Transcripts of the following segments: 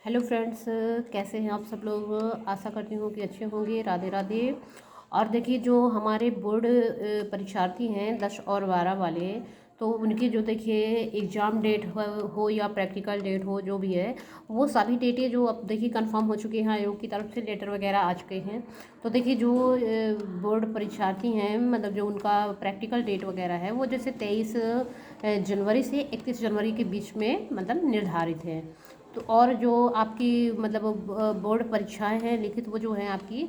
Hello friends, कैसे हैं आप सब लोग। आशा करती हूँ कि अच्छे होंगे। राधे राधे। और देखिए, जो हमारे बोर्ड परीक्षार्थी हैं 10 और 12 वाले, तो उनकी जो देखिए एग्ज़ाम डेट हो या प्रैक्टिकल डेट हो, जो भी है वो सभी डेटें जो अब देखिए कंफर्म हो चुकी हैं। आयोग की तरफ से लेटर वगैरह आ चुके हैं। तो देखिए जो बोर्ड परीक्षार्थी हैं, मतलब जो उनका प्रैक्टिकल डेट वगैरह है वो जैसे 23 जनवरी से 31 जनवरी के बीच में मतलब निर्धारित है। तो और जो आपकी मतलब बोर्ड परीक्षाएं हैं लिखित, वो जो है आपकी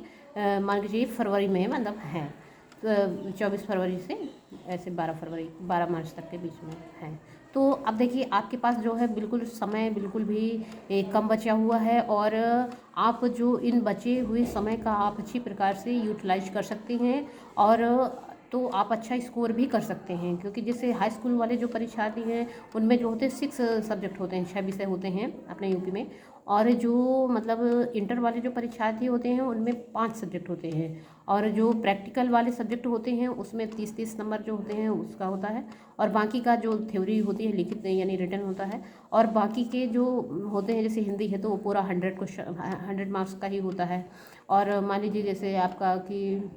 मान लीजिए फरवरी में मतलब हैं, 24 फरवरी से ऐसे 12 मार्च तक के बीच में है। तो अब देखिए आपके पास जो है बिल्कुल समय बिल्कुल भी कम बचा हुआ है, और आप जो इन बचे हुए समय का आप अच्छी प्रकार से यूटिलाइज कर सकते हैं, और तो आप अच्छा स्कोर भी कर सकते हैं। क्योंकि जैसे हाई स्कूल वाले जो परीक्षार्थी हैं उनमें जो होते हैं 6 सब्जेक्ट होते हैं, 6 विषय होते हैं अपने यूपी में। और जो मतलब इंटर वाले जो परीक्षार्थी होते हैं उनमें 5 सब्जेक्ट होते हैं। और जो प्रैक्टिकल वाले सब्जेक्ट होते हैं उसमें 30-30 नंबर जो होते हैं उसका होता है। और बाकी का जो थ्योरी होती है लिखित यानी रिटन होता है। और बाकी के जो होते हैं जैसे हिंदी है तो वो पूरा 100 क्वेश्चन 100 मार्क्स का ही होता है। और मान लीजिए जैसे आपका कि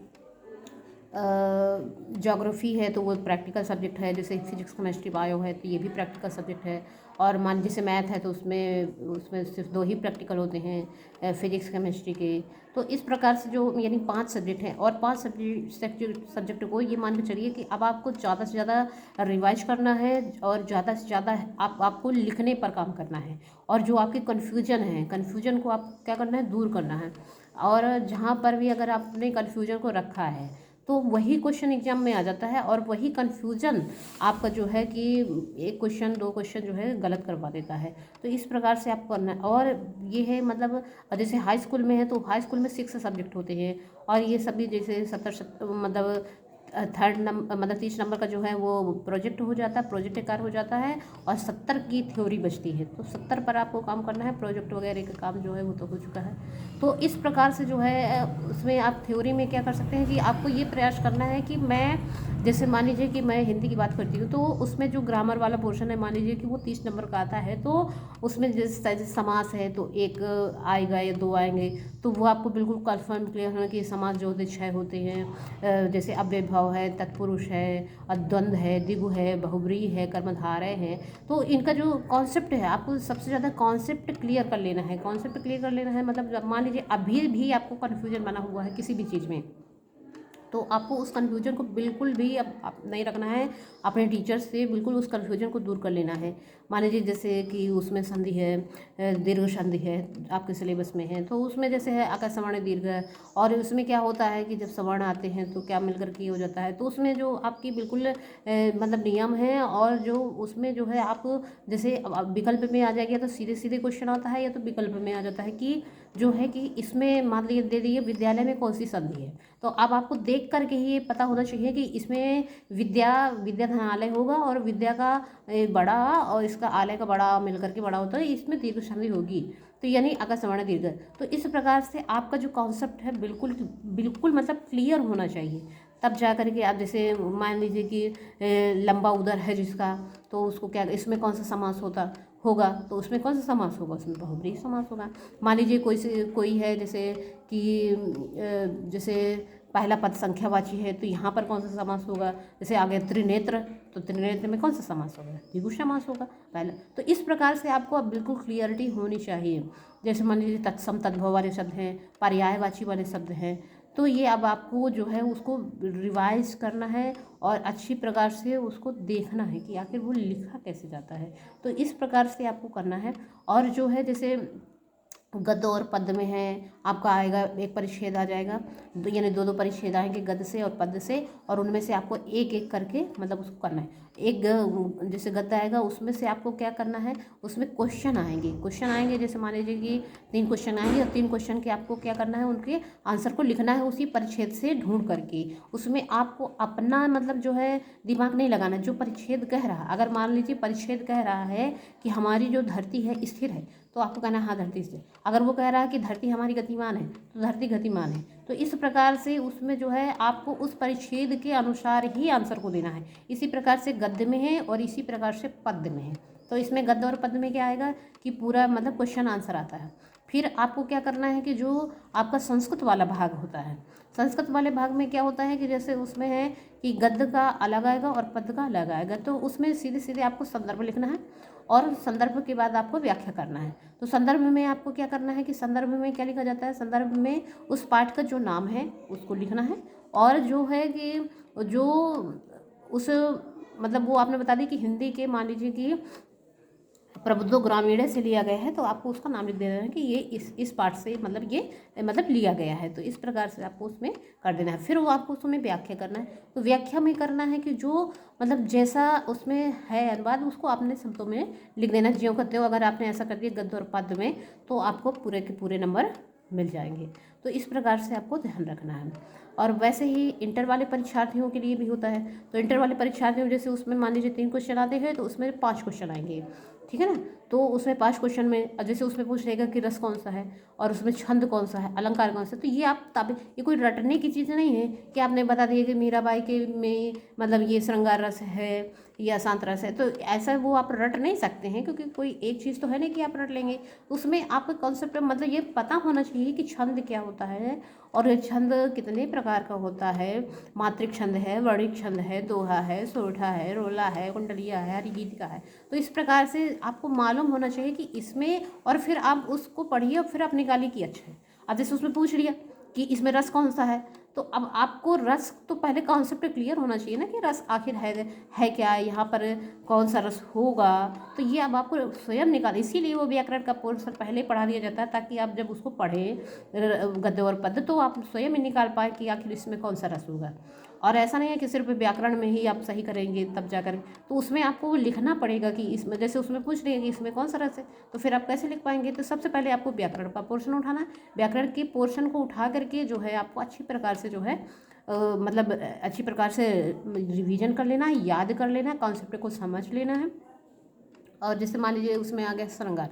ज्योग्राफी है तो वो प्रैक्टिकल सब्जेक्ट है। जैसे फिजिक्स केमिस्ट्री बायो है तो ये भी प्रैक्टिकल सब्जेक्ट है। और मान लीजिए मैथ है तो उसमें उसमें सिर्फ 2 ही प्रैक्टिकल होते हैं फिजिक्स केमिस्ट्री के। तो इस प्रकार से जो यानी 5 सब्जेक्ट हैं, और 5 सब्जेक्ट को ये मान के चलिए कि अब आपको ज़्यादा से ज़्यादा रिवाइज करना है, और ज़्यादा से ज़्यादा आपको लिखने पर काम करना है। और जो आपके कन्फ्यूजन को आप क्या करना है, दूर करना है। और जहाँ पर भी अगर आपने कन्फ्यूजन को रखा है तो वही क्वेश्चन एग्जाम में आ जाता है, और वही कन्फ्यूजन आपका जो है कि 1 क्वेश्चन 2 क्वेश्चन जो है गलत करवा देता है। तो इस प्रकार से आपको करना है। और ये है मतलब जैसे हाई स्कूल में है तो हाई स्कूल में 6 सब्जेक्ट होते हैं, और ये सभी जैसे 70 मतलब थर्ड नंबर मतलब 30 नंबर का जो है वो प्रोजेक्ट हो जाता है, प्रोजेक्ट कार्य हो जाता है। और 70 की थ्योरी बचती है, तो 70 पर आपको काम करना है। प्रोजेक्ट वगैरह का काम जो है वो तो हो चुका है। तो इस प्रकार से जो है उसमें आप थ्योरी में क्या कर सकते हैं कि आपको ये प्रयास करना है कि मैं जैसे मान लीजिए कि मैं हिंदी की बात करती हूँ तो उसमें जो ग्रामर वाला पोर्शन है मान लीजिए कि वो 30 नंबर का आता है। तो उसमें जैसे समास है तो 1 आएगा या 2 आएंगे। तो वो आपको बिल्कुल कन्फर्म क्लियर होना कि समास जो होते 6 होते हैं। जैसे अव्ययभाव है, तत्पुरुष है, द्वंद्व है, द्विगु है, बहुब्रीहि है, कर्मधारय है। तो इनका जो कॉन्सेप्ट है आपको सबसे ज़्यादा कॉन्सेप्ट क्लियर कर लेना है। कॉन्सेप्ट क्लियर कर लेना है मतलब मान लीजिए अभी भी आपको कन्फ्यूजन बना हुआ है किसी भी चीज़ में, तो आपको उस कन्फ्यूजन को बिल्कुल भी अब आप नहीं रखना है। अपने टीचर से बिल्कुल उस कन्फ्यूजन को दूर कर लेना है। मान लीजिए जैसे कि उसमें संधि है, दीर्घ संधि है, आपके सिलेबस में है तो उसमें जैसे है आकार सवर्ण दीर्घ है। और उसमें क्या होता है कि जब सवर्ण आते हैं तो क्या मिलकर के हो जाता है। तो उसमें जो आपकी बिल्कुल मतलब नियम है, और जो उसमें जो है आप जैसे अब विकल्प में आ जाएगी तो सीधे सीधे क्वेश्चन आता है, या तो विकल्प में आ जाता है कि जो है कि इसमें मान लीजिए दे दिए विद्यालय में कौन सी संधि है। तो अब आपको देख करके ही ये पता होना चाहिए कि इसमें विद्याधनालय होगा, और विद्या का बड़ा और इसका आलय का बड़ा मिलकर के बड़ा होता है, इसमें दीर्घ संधि होगी। तो यानी अगर सवर्ण दीर्घ। तो इस प्रकार से आपका जो कॉन्सेप्ट है बिल्कुल बिल्कुल मतलब क्लियर होना चाहिए। तब जा करके आप जैसे मान लीजिए कि लंबा उदर है जिसका, तो उसको क्या इसमें कौन सा समास होगा, तो उसमें कौन सा समास होगा, उसमें बहुब्रीहि समास होगा। मान लीजिए कोई है जैसे कि जैसे पहला पद संख्यावाची है तो यहाँ पर कौन सा समास होगा। जैसे आगे त्रिनेत्र, तो त्रिनेत्र में कौन सा समास होगा, द्विगु समास होगा पहला। तो इस प्रकार से आपको अब बिल्कुल क्लियरिटी होनी चाहिए। जैसे मान लीजिए तत्सम तद्भव वाले शब्द हैं, पर्यायवाची वाले शब्द हैं, तो ये अब आपको जो है उसको रिवाइज करना है, और अच्छी प्रकार से उसको देखना है कि आखिर वो लिखा कैसे जाता है। तो इस प्रकार से आपको करना है। और जो है जैसे गद्य और पद्य में है आपका आएगा एक परिच्छेद आ जाएगा, यानी 2-2 परिच्छेद आएंगे गद्य से और पद्य से, और उनमें से आपको एक एक करके मतलब उसको करना है। एक जैसे गद्य आएगा उसमें से आपको क्या करना है, उसमें क्वेश्चन आएंगे जैसे मान लीजिए कि 3 क्वेश्चन आएंगे, और 3 क्वेश्चन के आपको क्या करना है, उनके आंसर को लिखना है उसी परिच्छेद से ढूंढ करके। उसमें आपको अपना मतलब जो है दिमाग नहीं लगाना। जो परिच्छेद कह रहा है, अगर मान लीजिए परिच्छेद कह रहा है कि हमारी जो धरती है स्थिर है, तो आपको कहना है हाँ धरती स्थिर। अगर वो कह रहा है कि धरती हमारी गतिमान है तो धरती गतिमान है। तो इस प्रकार से उसमें जो है आपको उस परिच्छेद के अनुसार ही आंसर को देना है। इसी प्रकार से गद्य में है और इसी प्रकार से पद्य में है। तो इसमें गद्य और पद्य में क्या आएगा कि पूरा मतलब क्वेश्चन आंसर आता है। फिर आपको क्या करना है कि जो आपका संस्कृत वाला भाग होता है, संस्कृत वाले भाग में क्या होता है कि जैसे उसमें है कि गद्य का अलग आएगा और पद्य का अलग आएगा, तो उसमें सीधे सीधे आपको संदर्भ लिखना है और संदर्भ के बाद आपको व्याख्या करना है। तो संदर्भ में आपको क्या करना है कि संदर्भ में क्या लिखा जाता है, संदर्भ में उस पाठ का जो नाम है उसको लिखना है, और जो है कि जो उस मतलब वो आपने बता दी कि हिंदी के मान लीजिए कि प्रबुद्धो ग्रामीण से लिया गया है, तो आपको उसका नाम लिख देना है कि ये इस पार्ट से मतलब ये मतलब लिया गया है, तो इस प्रकार से आपको उसमें कर देना है। फिर वो आपको उसमें व्याख्या करना है, तो व्याख्या में करना है कि जो मतलब जैसा उसमें है अनुवाद उसको आपने शब्दों में लिख देना है ज्यों करते हो। अगर आपने ऐसा कर दिया गद्य और पद्य में तो आपको पूरे के पूरे नंबर मिल जाएंगे। तो इस प्रकार से आपको ध्यान रखना है। और वैसे ही इंटर वाले परीक्षार्थियों के लिए भी होता है, तो इंटर वाले परीक्षार्थियों जैसे उसमें मान लीजिए 3 क्वेश्चन आते हैं तो उसमें 5 क्वेश्चन आएंगे, ठीक है ना। तो उसमें 5 क्वेश्चन में जैसे उसमें पूछ लेगा कि रस कौन सा है और उसमें छंद कौन सा है, अलंकार कौन सा है, तो ये आप ताबे ये कोई रटने की चीज़ नहीं है कि आपने बता दिया कि मीराबाई के में मतलब ये श्रृंगार रस है या शांत रस है, तो ऐसा वो आप रट नहीं सकते हैं, क्योंकि कोई एक चीज़ तो है नहीं कि आप रट लेंगे। उसमें आपका कॉन्सेप्ट मतलब ये पता होना चाहिए कि छंद क्या होता है और ये छंद कितने प्रकार का होता है। मात्रिक छंद है, वर्णिक छंद है, दोहा है, सोरठा है, रोला है, कुंडलिया है, हरिगीतिका है। तो इस प्रकार से आपको मालूम होना चाहिए कि इसमें, और फिर आप उसको पढ़िए और फिर आप निकालिए कि अच्छा है। अब जैसे उसमें पूछ लिया कि इसमें रस कौन सा है, तो अब आपको रस तो पहले कॉन्सेप्ट क्लियर होना चाहिए ना कि रस आखिर है क्या, यहाँ पर कौन सा रस होगा, तो ये अब आपको स्वयं निकाल, इसीलिए वो व्याकरण का पोर्शन पहले पढ़ा दिया जाता है ताकि आप जब उसको पढ़ें गद्य और पद्य तो आप स्वयं ही निकाल पाए कि आखिर इसमें कौन सा रस होगा। और ऐसा नहीं है कि सिर्फ व्याकरण में ही आप सही करेंगे तब जाकर, तो उसमें आपको वो लिखना पड़ेगा कि इसमें जैसे उसमें पूछ रही है कि इसमें कौन सा रस है, तो फिर आप कैसे लिख पाएंगे। तो सबसे पहले आपको व्याकरण का पोर्शन उठाना है, व्याकरण के पोर्शन को उठा करके जो है आपको अच्छी प्रकार से जो है मतलब अच्छी प्रकार से रिवीजन कर लेना है, याद कर लेना है, कॉन्सेप्ट को समझ लेना है। और जैसे मान लीजिए उसमें आ गया श्रृंगार,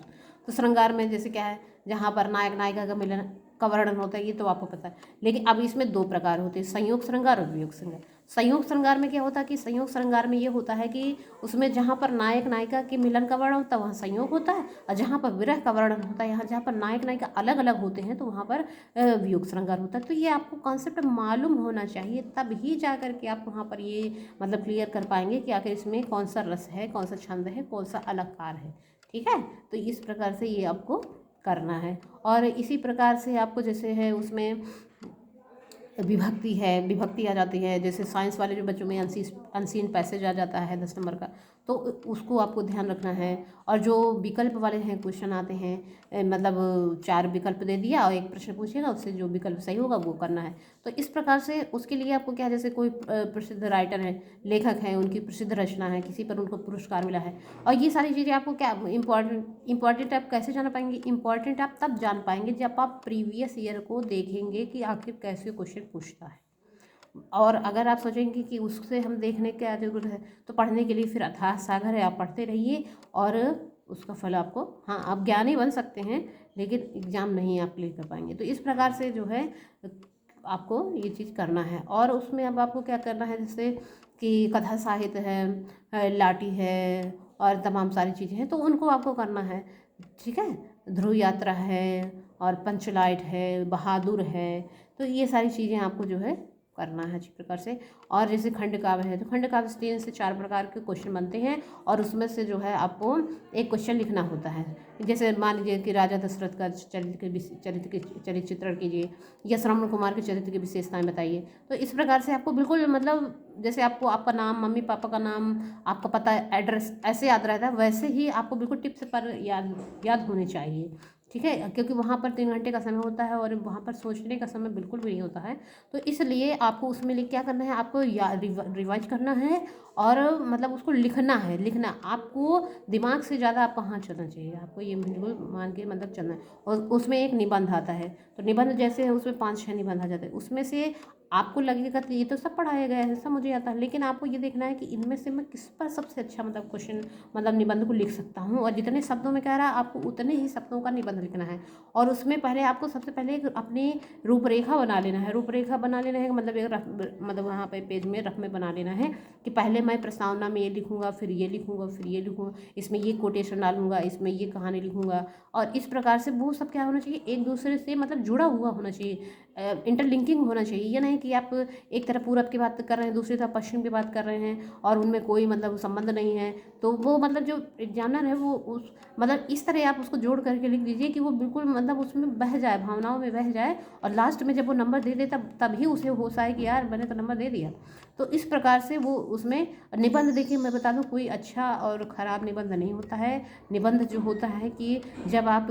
तो श्रृंगार में जैसे क्या है, जहाँ पर नायक नायिका का मिलन का वर्णन होता है, ये तो आपको पता है। लेकिन अब इसमें 2 प्रकार होते हैं, संयोग श्रृंगार और वियोग श्रृंगार। संयोग श्रृंगार में क्या होता है कि संयोग श्रृंगार में ये होता है कि उसमें जहाँ पर नायक नायिका के मिलन का वर्णन होता है वहाँ संयोग होता है, और जहाँ पर विरह का वर्णन होता है, यहाँ जहाँ पर नायक नायिका अलग अलग होते हैं तो वहाँ पर वियोग श्रृंगार होता है। तो ये आपको कॉन्सेप्ट मालूम होना चाहिए, तब ही जा करके आप वहाँ पर ये मतलब क्लियर कर पाएंगे कि आखिर इसमें कौन सा रस है, कौन सा छंद है, कौन सा अलंकार है, ठीक है। तो इस प्रकार से ये आपको करना है। और इसी प्रकार से आपको जैसे है उसमें विभक्ति है, विभक्ति आ जाती है, जैसे साइंस वाले जो बच्चों में अनसीन पैसेज आ जाता है 10 नंबर का, तो उसको आपको ध्यान रखना है। और जो विकल्प वाले हैं क्वेश्चन आते हैं मतलब 4 विकल्प दे दिया और एक प्रश्न पूछेगा, उससे जो विकल्प सही होगा वो करना है। तो इस प्रकार से उसके लिए आपको क्या, जैसे कोई प्रसिद्ध राइटर है, लेखक हैं, उनकी प्रसिद्ध रचना है, किसी पर उनको पुरस्कार मिला है, और ये सारी चीज़ें आपको क्या इम्पॉर्टेंट आप कैसे जान पाएंगे, इम्पॉर्टेंट आप तब जान पाएंगे जब आप प्रीवियस ईयर को देखेंगे कि आखिर कैसे क्वेश्चन पूछता है। और अगर आप सोचेंगे कि उससे हम देखने क्या जरूरत है, तो पढ़ने के लिए फिर अथाह सागर है, आप पढ़ते रहिए और उसका फल आपको, हाँ आप ज्ञानी बन सकते हैं लेकिन एग्ज़ाम नहीं आप क्लियर कर पाएंगे। तो इस प्रकार से जो है आपको ये चीज़ करना है। और उसमें अब आपको क्या करना है, जैसे कि कथा साहित्य है, लाठी है और तमाम सारी चीज़ें हैं, तो उनको आपको करना है, ठीक है। ध्रुव यात्रा है और पंचलाइट है, बहादुर है, तो ये सारी चीज़ें आपको जो है करना है अच्छी प्रकार से। और जैसे खंड काव्य है, तो खंड काव्य से 3 से 4 प्रकार के क्वेश्चन बनते हैं और उसमें से जो है आपको एक क्वेश्चन लिखना होता है। जैसे मान लीजिए कि राजा दशरथ का चरित्र चित्रण कीजिए या श्रवण कुमार के चरित्र की विशेषताएं बताइए। तो इस प्रकार से आपको बिल्कुल मतलब जैसे आपको आपका नाम, मम्मी पापा का नाम, आपका पता, एड्रेस ऐसे याद रहता है, वैसे ही आपको बिल्कुल टिप्स पर याद होने चाहिए, ठीक है। क्योंकि वहाँ पर 3 घंटे का समय होता है और वहाँ पर सोचने का समय बिल्कुल भी नहीं होता है। तो इसलिए आपको उसमें क्या करना है, आपको रिवाइज करना है और मतलब उसको लिखना है। आपको दिमाग से ज़्यादा आपको हाथ चलना चाहिए, आपको ये बिल्कुल मान के मतलब चलना है। और उसमें एक निबंध आता है, तो निबंध जैसे है उसमें 5-6 निबंध आ जाते हैं, उसमें से आपको लगेगा तो ये तो सब पढ़ाया गया है, सब मुझे आता है, लेकिन आपको ये देखना है कि इनमें से मैं किस पर सबसे अच्छा मतलब क्वेश्चन मतलब निबंध को लिख सकता हूँ, और जितने शब्दों में कह रहा है आपको उतने ही शब्दों का निबंध लिखना है। और उसमें पहले आपको सबसे पहले एक अपनी रूपरेखा बना लेना है। रूपरेखा बना लेना है मतलब एक रफ मतलब वहाँ पे पेज में रफ में बना लेना है कि पहले मैं प्रस्तावना में ये लिखूँगा, फिर ये लिखूँगा, फिर ये लिखूँगा, इसमें ये कोटेशन डालूंगा, इसमें ये कहानी लिखूँगा। और इस प्रकार से वो सब क्या होना चाहिए, एक दूसरे से मतलब जुड़ा हुआ होना चाहिए, इंटरलिंकिंग होना चाहिए। ये नहीं कि आप एक तरफ पूरब की बात कर रहे हैं, दूसरी तरफ पश्चिम की बात कर रहे हैं और उनमें कोई मतलब संबंध नहीं है। तो वो मतलब जो एग्जामिनर है वो उस मतलब इस तरह आप उसको जोड़ करके लिख दीजिए कि वो बिल्कुल मतलब उसमें बह जाए, भावनाओं में बह जाए, और लास्ट में जब वो नंबर दे दे तभी उसे होश आए कि यार मैंने तो नंबर दे दिया। तो इस प्रकार से वो उसमें निबंध, देखिए मैं बता दूं कोई अच्छा और ख़राब निबंध नहीं होता है। निबंध जो होता है कि जब आप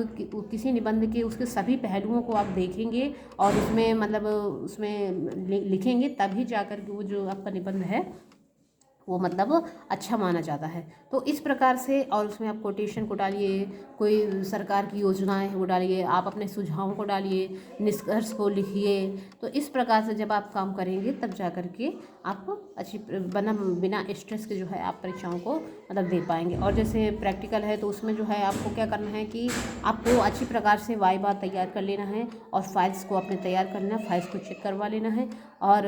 किसी निबंध के उसके सभी पहलुओं को आप देखेंगे और उसमें मतलब उसमें लिखेंगे, तभी जाकर के वो जो आपका निबंध है वो मतलब अच्छा माना जाता है। तो इस प्रकार से, और उसमें आप कोटेशन को डालिए, कोई सरकार की योजनाएं हैं वो डालिए, आप अपने सुझावों को डालिए, निष्कर्ष को लिखिए। तो इस प्रकार से जब आप काम करेंगे तब जा कर के आप अच्छी बिना स्ट्रेस के जो है आप परीक्षाओं को मतलब दे पाएंगे। और जैसे प्रैक्टिकल है तो उसमें जो है आपको क्या करना है कि आपको अच्छी प्रकार से वाइवा तैयार कर लेना है और फाइल्स को अपने तैयार करना है, फाइल्स को चेक करवा लेना है और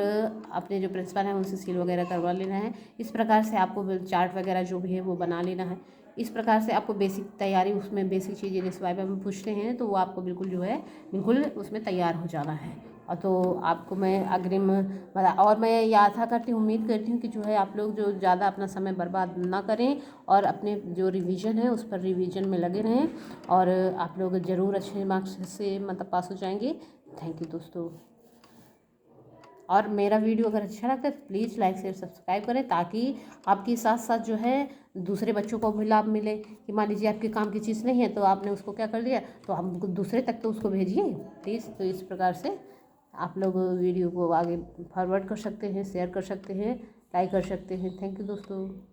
अपने जो प्रिंसिपल हैं उनसे सील वगैरह करवा लेना है। इस प्रकार से आपको चार्ट वगैरह जो भी है वो बना लेना है। इस प्रकार से आपको बेसिक तैयारी, उसमें बेसिक चीज़ें जैसे वाइवा में पूछते हैं तो वो आपको बिल्कुल जो है बिल्कुल उसमें तैयार हो जाना है। और तो आपको मैं अग्रिम और मैं ये आशा करती हूँ, उम्मीद करती हूँ कि जो है आप लोग जो ज़्यादा अपना समय बर्बाद ना करें और अपने जो रिवीजन है उस पर रिवीजन में लगे रहें और आप लोग ज़रूर अच्छे मार्क्स से मतलब पास हो जाएंगे। थैंक यू दोस्तों। और मेरा वीडियो अगर अच्छा लगता है तो प्लीज़ लाइक शेयर सब्सक्राइब करें, ताकि आपके साथ साथ जो है दूसरे बच्चों को भी लाभ मिले। कि मान लीजिए आपके काम की चीज़ नहीं है तो आपने उसको क्या कर दिया, तो हम दूसरे तक तो उसको भेजिए प्लीज़। तो इस प्रकार से आप लोग वीडियो को आगे फॉरवर्ड कर सकते हैं, शेयर कर सकते हैं, लाइक कर सकते हैं। थैंक यू दोस्तों।